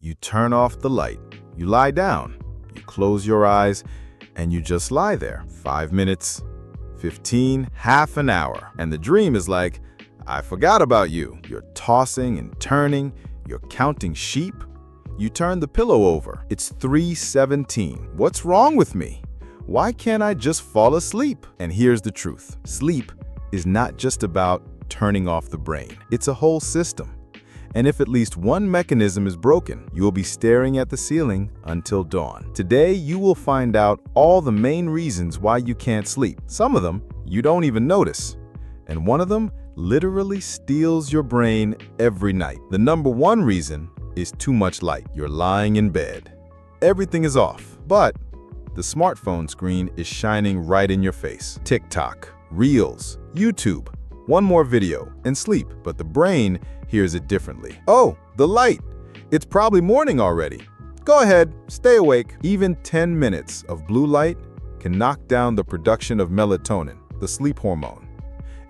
You turn off the light, you lie down, you close your eyes, and you just lie there. 5 minutes, 15, half an hour, and the dream is like, I forgot about you. You're tossing and turning, you're counting sheep. You turn the pillow over. It's 3:17. What's wrong with me? Why can't I just fall asleep? And here's the truth. Sleep is not just about turning off the brain. It's a whole system. And if at least one mechanism is broken, you will be staring at the ceiling until dawn. Today, you will find out all the main reasons why you can't sleep. Some of them you don't even notice. And one of them literally steals your brain every night. The number one reason is too much light. You're lying in bed. Everything is off, but the smartphone screen is shining right in your face. TikTok, Reels, YouTube, one more video, and sleep. But the brain hears it differently. Oh, the light! It's probably morning already. Go ahead, stay awake. Even 10 minutes of blue light can knock down the production of melatonin, the sleep hormone.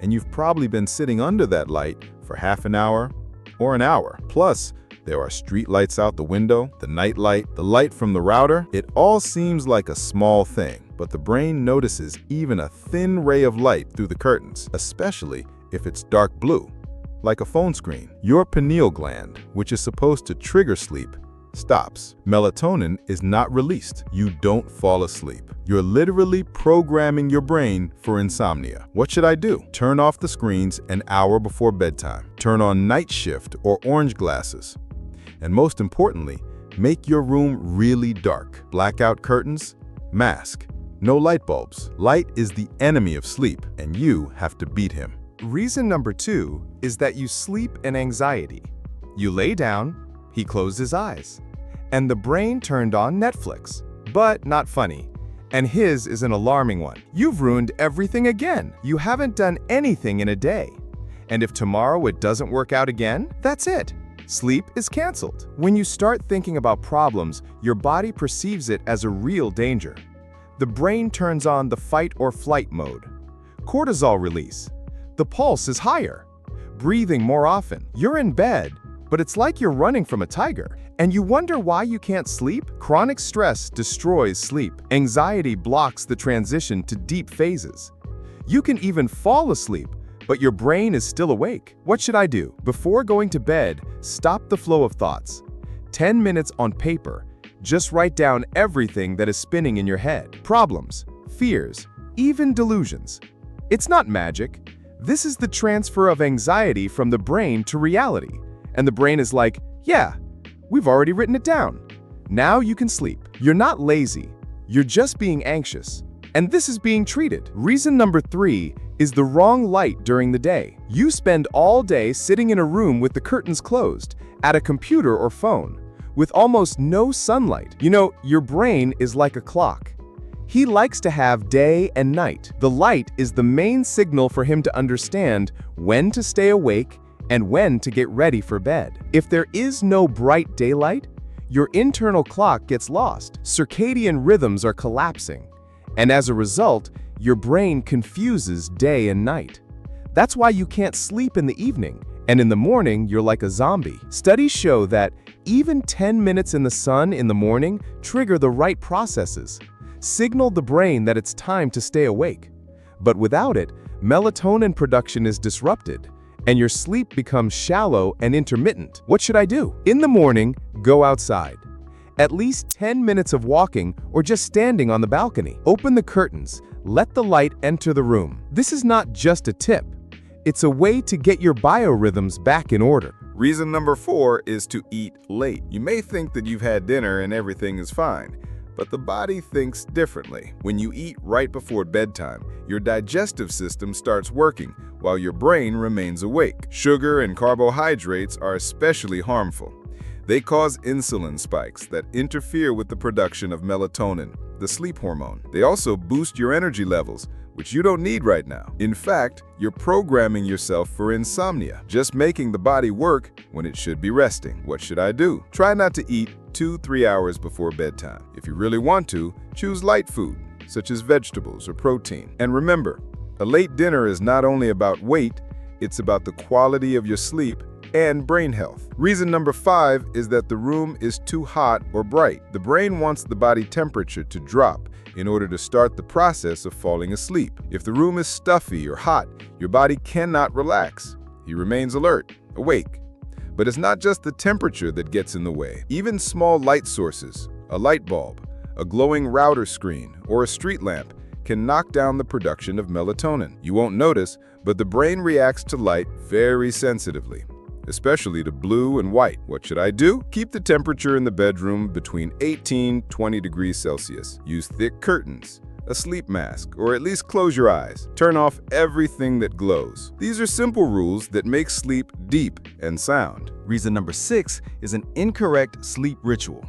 And you've probably been sitting under that light for half an hour or an hour. Plus, there are street lights out the window, the night light, the light from the router. It all seems like a small thing, but the brain notices even a thin ray of light through the curtains, especially if it's dark blue, like a phone screen. Your pineal gland, which is supposed to trigger sleep, stops. Melatonin is not released. You don't fall asleep. You're literally programming your brain for insomnia. What should I do? Turn off the screens an hour before bedtime. Turn on night shift or orange glasses. And most importantly, make your room really dark. Blackout curtains, mask, no light bulbs. Light is the enemy of sleep, and you have to beat him. Reason number 2 is that you sleep in anxiety. You lay down, he closed his eyes, and the brain turned on Netflix. But not funny. And his is an alarming one. You've ruined everything again. You haven't done anything in a day. And if tomorrow it doesn't work out again, that's it. Sleep is canceled. When you start thinking about problems, your body perceives it as a real danger. The brain turns on the fight or flight mode. Cortisol release. The pulse is higher. Breathing more often. You're in bed, but it's like you're running from a tiger. And you wonder why you can't sleep? Chronic stress destroys sleep. Anxiety blocks the transition to deep phases. You can even fall asleep, but your brain is still awake. What should I do? Before going to bed, stop the flow of thoughts. 10 minutes on paper. Just write down everything that is spinning in your head. Problems, fears, even delusions. It's not magic. This is the transfer of anxiety from the brain to reality. And the brain is like, yeah, we've already written it down. Now you can sleep. You're not lazy. You're just being anxious. And this is being treated. Reason number 3 is the wrong light during the day. You spend all day sitting in a room with the curtains closed, at a computer or phone, with almost no sunlight. You know, your brain is like a clock. He likes to have day and night. The light is the main signal for him to understand when to stay awake and when to get ready for bed. If there is no bright daylight, your internal clock gets lost. Circadian rhythms are collapsing, and as a result, your brain confuses day and night. That's why you can't sleep in the evening, and in the morning, you're like a zombie. Studies show that even 10 minutes in the sun in the morning trigger the right processes, signal the brain that it's time to stay awake. But without it, melatonin production is disrupted, and your sleep becomes shallow and intermittent. What should I do? In the morning, go outside. At least 10 minutes of walking or just standing on the balcony. Open the curtains. Let the light enter the room. This is not just a tip. It's a way to get your biorhythms back in order. Reason number 4 is to eat late. You may think that you've had dinner and everything is fine, but the body thinks differently. When you eat right before bedtime, your digestive system starts working while your brain remains awake. Sugar and carbohydrates are especially harmful. They cause insulin spikes that interfere with the production of melatonin, the sleep hormone. They also boost your energy levels, which you don't need right now. In fact, you're programming yourself for insomnia, just making the body work when it should be resting. What should I do? Try not to eat 2-3 hours before bedtime. If you really want to, choose light food, such as vegetables or protein. And remember, a late dinner is not only about weight, it's about the quality of your sleep and brain health. Reason number 5 is that the room is too hot or bright. The brain wants the body temperature to drop in order to start the process of falling asleep. If the room is stuffy or hot, your body cannot relax. He remains alert, awake. But it's not just the temperature that gets in the way. Even small light sources, a light bulb, a glowing router screen, or a street lamp can knock down the production of melatonin. You won't notice, but the brain reacts to light very sensitively, especially to blue and white. What should I do? Keep the temperature in the bedroom between 18–20 degrees Celsius. Use thick curtains, a sleep mask, or at least close your eyes. Turn off everything that glows. These are simple rules that make sleep deep and sound. Reason number 6 is an incorrect sleep ritual.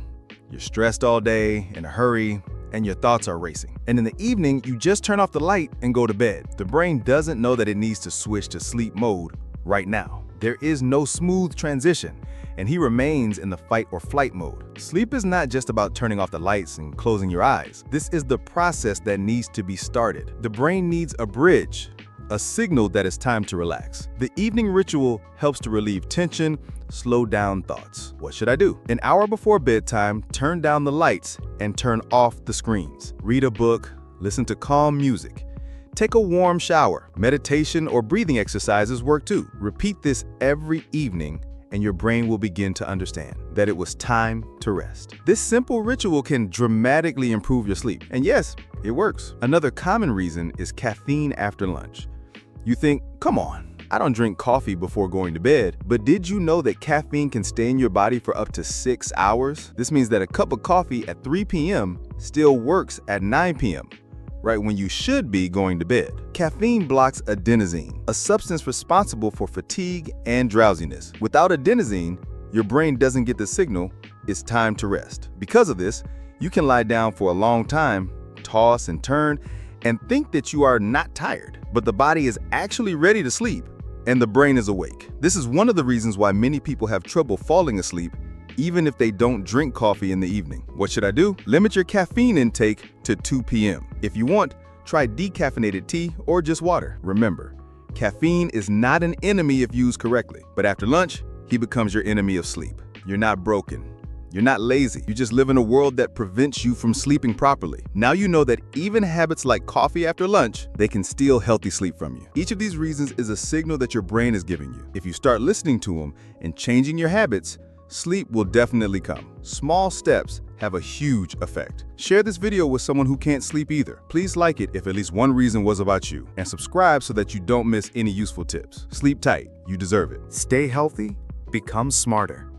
You're stressed all day, in a hurry, and your thoughts are racing. And in the evening, you just turn off the light and go to bed. The brain doesn't know that it needs to switch to sleep mode right now. There is no smooth transition, and he remains in the fight or flight mode. Sleep is not just about turning off the lights and closing your eyes. This is the process that needs to be started. The brain needs a bridge, a signal that it's time to relax. The evening ritual helps to relieve tension, slow down thoughts. What should I do? An hour before bedtime, turn down the lights and turn off the screens. Read a book, listen to calm music. Take a warm shower. Meditation or breathing exercises work too. Repeat this every evening and your brain will begin to understand that it was time to rest. This simple ritual can dramatically improve your sleep. And yes, it works. Another common reason is caffeine after lunch. You think, come on, I don't drink coffee before going to bed. But did you know that caffeine can stay in your body for up to 6 hours? This means that a cup of coffee at 3 p.m. still works at 9 p.m. right when you should be going to bed. Caffeine blocks adenosine, a substance responsible for fatigue and drowsiness. Without adenosine, your brain doesn't get the signal, it's time to rest. Because of this, you can lie down for a long time, toss and turn, and think that you are not tired. But the body is actually ready to sleep, and the brain is awake. This is one of the reasons why many people have trouble falling asleep even if they don't drink coffee in the evening. What should I do? Limit your caffeine intake to 2 p.m. If you want, try decaffeinated tea or just water. Remember, caffeine is not an enemy if used correctly, but after lunch, he becomes your enemy of sleep. You're not broken. You're not lazy. You just live in a world that prevents you from sleeping properly. Now you know that even habits like coffee after lunch, they can steal healthy sleep from you. Each of these reasons is a signal that your brain is giving you. If you start listening to them and changing your habits, sleep will definitely come. Small steps have a huge effect. Share this video with someone who can't sleep either. Please like it if at least one reason was about you, and subscribe so that you don't miss any useful tips. Sleep tight, you deserve it. Stay healthy, become smarter.